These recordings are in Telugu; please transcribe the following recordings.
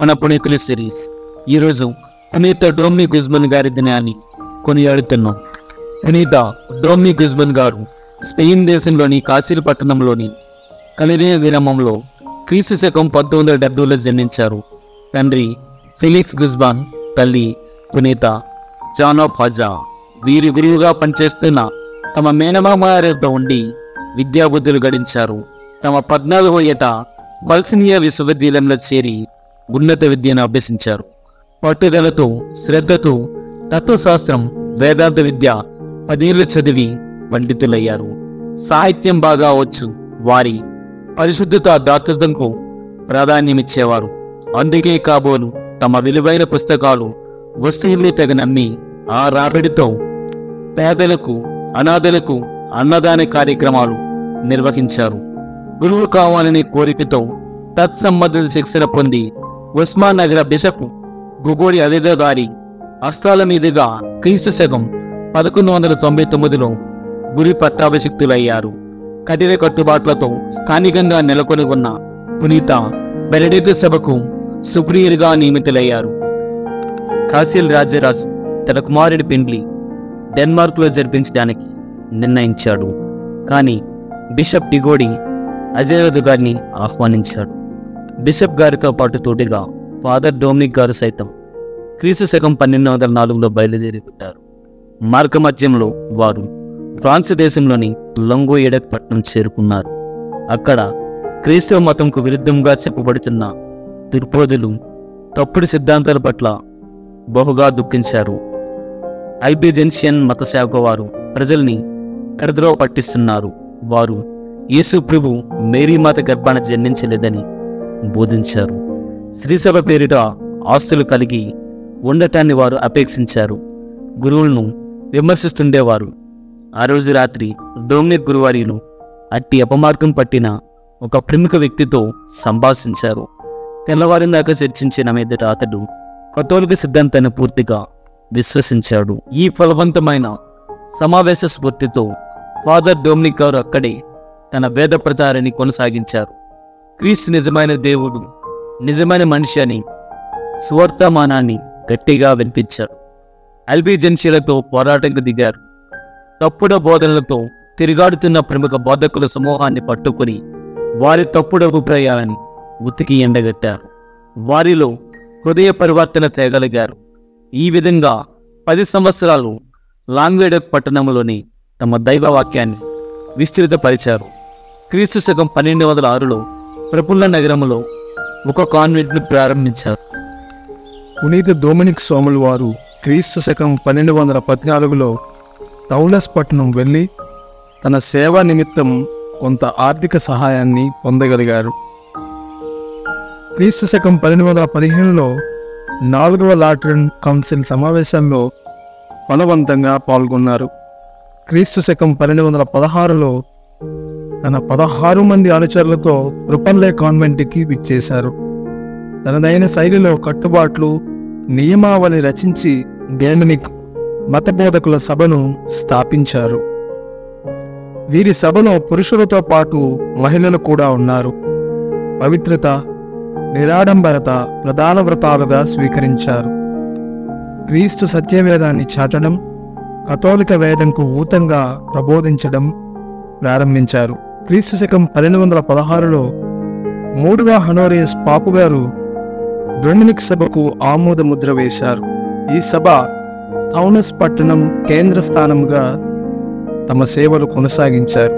మన పునీతుల సిరీస్. ఈరోజు పునీత డొమినిక్ గుజ్మన్ గారి దినాన్ని కొనియాడుతున్నాం. పునీత డొమినిక్ గుజ్మన్ గారు స్పెయిన్ దేశంలోని కాసిల్ పట్టణంలోని కలిరియా గ్రామంలో క్రీస్తు శకం 1970లో జన్మించారు. తండ్రి ఫెలిక్స్ గుజ్మాన్, తల్లి పునీత జానా ఫాజా. వీరి గురువుగా పనిచేస్తున్న తమ మేనమామారితో ఉండి విద్యాబుద్ధులు గడించారు. తమ 14వ ఏట పల్సినియా విశ్వవిద్యాలయంలో చేరి ఉన్నత విద్యను అభ్యసించారు. పట్టుదలతో, శ్రద్ధతో తత్వశాస్త్రం, వేదాంత విద్య 10 ఏళ్ళు చదివి పండితులయ్యారు. సాహిత్యం బాగా వచ్చు. వారి పరిశుద్ధత, దాతృత్వంకు ప్రాధాన్యమిచ్చేవారు. అందుకే కాబోలు తమ విలువైన పుస్తకాలు, వస్తువుల్ని తెగ నమ్మి ఆ రాబడితో పేదలకు, అనాథలకు అన్నదాన కార్యక్రమాలు నిర్వహించారు. గురువు కావాలనే కోరికతో తత్సంబంధిత శిక్షణ పొంది ఉస్మాన్ నగర బిషప్ గుగోడి అదేదో గారి హస్తాల మీదుగా క్రీస్తు శకం 1199లో గురి పట్టాభిషిక్తులయ్యారు. కఠిన కట్టుబాట్లతో స్థానికంగా నెలకొని ఉన్న పునీత బెనెడిక్ట్ సభకు సుప్రియర్గా నియమితులయ్యారు. కాసిల్ రాజరాజు తన కుమారుడి పెండ్లి డెన్మార్క్లో జరిపించడానికి నిర్ణయించాడు. కానీ బిషప్ డిగోడి అజేరదు గారిని ఆహ్వానించాడు. బిషప్ గారితో పాటు తోటిగా ఫాదర్ డొమినిక్ గారు సైతం క్రీస్తు శకం 1204లో బయలుదేరి పెట్టారు. మార్గమధ్యంలో వారు ఫ్రాన్స్ దేశంలోని లంగోయెడక్ పట్టణం చేరుకున్నారు. అక్కడ క్రైస్తవ మతంకు విరుద్ధంగా చెప్పబడుతున్న దుర్బోధులు, తప్పుడు సిద్ధాంతాల పట్ల బహుగా దుఃఖించారు. అల్బిజెన్షియన్ మత శాఖ వారు ప్రజల్ని ఎడద్రోవ పట్టిస్తున్నారు. వారు యేసు ప్రభు మేరీ మాత గర్భాన జన్మించలేదని బోధించారు. శ్రీసభ పేరిట ఆస్తులు కలిగి ఉండటాన్ని వారు అపేక్షించారు. గురువులను విమర్శిస్తుండేవారు. ఆ రోజు రాత్రి డొమినిక్ గురువారీలు అట్టి అపమార్గం పట్టిన ఒక ప్రముఖ వ్యక్తితో సంభాషించారు. తెల్లవారిన దాకా చర్చించిన మీదట అతడు కథోలిక సిద్ధాంతాన్ని పూర్తిగా విశ్వసించాడు. ఈ ఫలవంతమైన సమావేశ స్ఫూర్తితో ఫాదర్ డొమినిక్ గారు అక్కడే తన వేద ప్రచారాన్ని కొనసాగించారు. క్రీస్తు నిజమైన దేవుడు, నిజమైన మనిషి అని సువర్తమానాన్ని గట్టిగా వినిపించారు. అల్బిజెన్షియలతో పోరాటంకు దిగారు. తప్పుడు బోధనలతో తిరిగాడుతున్న ప్రముఖ బోధకుల సమూహాన్ని పట్టుకుని వారి తప్పుడు అభిప్రాయాలని ఉతికి ఎండగట్టారు. వారిలో హృదయ పరివర్తన తేగలిగారు. ఈ విధంగా 10 సంవత్సరాలు లాంగ్వేడక్ పట్టణంలోని తమ దైవ వాక్యాన్ని విస్తృతపరిచారు. క్రీస్తు శకం 1206లో ప్రపుల్ల నగరంలో ఒక కాన్వెంట్ను ప్రారంభించారు. పునీత డొమినిక్ సోములు వారు క్రీస్తు శకం 1214లో టౌలస్ పట్టణం వెళ్ళి తన సేవా నిమిత్తం కొంత ఆర్థిక సహాయాన్ని పొందగలిగారు. క్రీస్తు శకం 1215లో 4వ లాటరన్ కౌన్సిల్ సమావేశంలో బలవంతంగా పాల్గొన్నారు. క్రీస్తు శకం 1216లో తన 16 మంది అనుచరులతో రుపల్లే కాన్వెంట్కి విచ్చేశారు. తనదైన శైలిలో కట్టుబాట్లు, నియమావళి రచించి డొమినిక్ మతబోధకుల సభను స్థాపించారు. వీరి సభలో పురుషులతో పాటు మహిళలు కూడా ఉన్నారు. పవిత్రత, నిరాడంబరత ప్రధాన వ్రతాలుగా స్వీకరించారు. క్రీస్తు సత్యవేదాన్ని చాటడం, కథోలిక వేదంకు ఊతంగా ప్రబోధించడం ప్రారంభించారు. క్రీస్తు శకం 1216లో 3వ హనోరియస్ పాపు గారు డొమినిక్ సభకు ఆమోద ముద్ర వేశారు. ఈ సభ టౌనస్ పట్టణం కేంద్ర స్థానంగా తమ సేవలు కొనసాగించారు.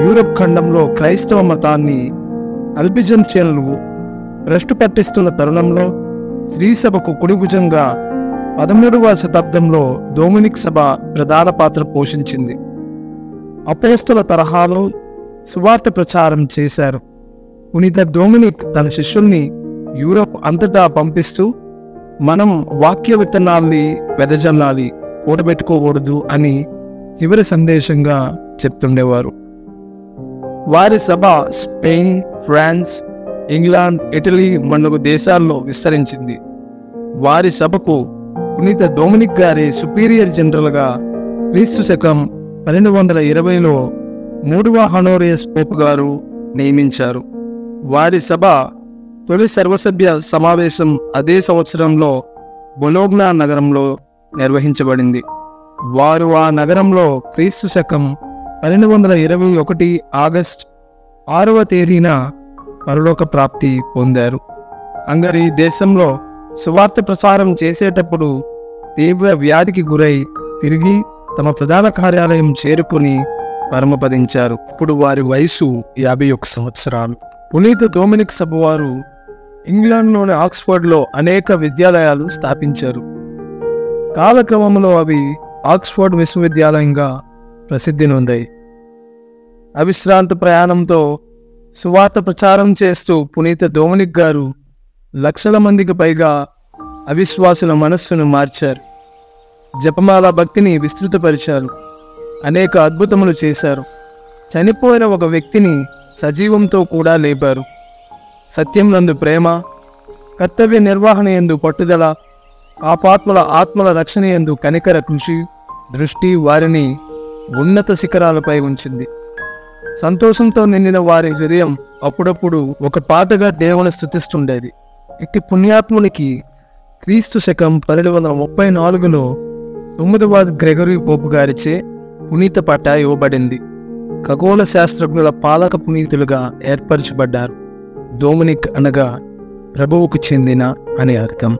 యూరప్ ఖండంలో క్రైస్తవ మతాన్ని అల్బిజెన్షియన్లు భ్రష్టు పట్టిస్తున్న తరుణంలో శ్రీసభకు కుడిభుజంగా 13వ శతాబ్దంలో డొమినిక్ సభ ప్రధాన పాత్ర పోషించింది. అపోస్తల తరహాలో సువార్త ప్రచారం చేశారు. పునీత డొమినిక్ తన శిష్యుల్ని యూరప్ అంతటా పంపిస్తూ మనం వాక్య విత్తనాల్ని వెదజల్లాలి, కూడబెట్టుకోకూడదు అని చివరి సందేశంగా చెప్తుండేవారు. వారి సభ స్పెయిన్, ఫ్రాన్స్, ఇంగ్లాండ్, ఇటలీ మొదలగు దేశాల్లో విస్తరించింది. వారి సభకు పునీత డొమినిక్ గారి సుపీరియర్ జనరల్గా క్రీస్తు శకం 1220లో 3వ హనోరియస్ పోపు గారు నియమించారు. వారి సభ తొలి సర్వసభ్య సమావేశం అదే సంవత్సరంలో బొలోగ్నా నగరంలో నిర్వహించబడింది. వారు ఆ నగరంలో క్రీస్తు శకం 1221 ఆగస్ట్ 6వ తేదీన పరలోక ప్రాప్తి పొందారు. హంగరీ దేశంలో సువార్త ప్రచారం చేసేటప్పుడు తీవ్ర వ్యాధికి గురై తిరిగి తమ ప్రధాన కార్యాలయం చేరుకుని పరమపదించారు. ఇప్పుడు వారి వయసు 51 సంవత్సరాలు. పునీత డొమినిక్ సభ వారు ఇంగ్లాండ్లోని ఆక్స్ఫర్డ్లో అనేక విద్యాలయాలు స్థాపించారు. కాలక్రమంలో అవి ఆక్స్ఫర్డ్ విశ్వవిద్యాలయంగా ప్రసిద్ధి నొందాయి. అవిశ్రాంత ప్రయాణంతో సువార్త ప్రచారం చేస్తూ పునీత డొమినిక్ గారు లక్షల మందికి పైగా అవిశ్వాసుల మనస్సును మార్చారు. జపమాల భక్తిని విస్తృతపరిచారు. అనేక అద్భుతములు చేశారు. చనిపోయిన ఒక వ్యక్తిని సజీవంతో కూడా లేపారు. సత్యం నందు ప్రేమ, కర్తవ్య నిర్వహణ యందు పట్టుదల, ఆపాత్మల ఆత్మల రక్షణ యందు కనికర కృషి, దృష్టి వారిని ఉన్నత శిఖరాలపై ఉంచింది. సంతోషంతో నిండిన వారి హృదయం అప్పుడప్పుడు ఒక పాటగా దేవుని స్తుతిస్తుండేది. ఇట్టి పుణ్యాత్మునికి క్రీస్తు శకం 1234లో 9వ గ్రెగరీ పోపు గారిచే పునీత పట్ట ఇవ్వబడింది. ఖగోళ శాస్త్రజ్ఞుల పాలక పునీతులుగా ఏర్పరచబడ్డారు. డొమినిక్ అనగా ప్రభువుకు చెందిన అని అర్థం.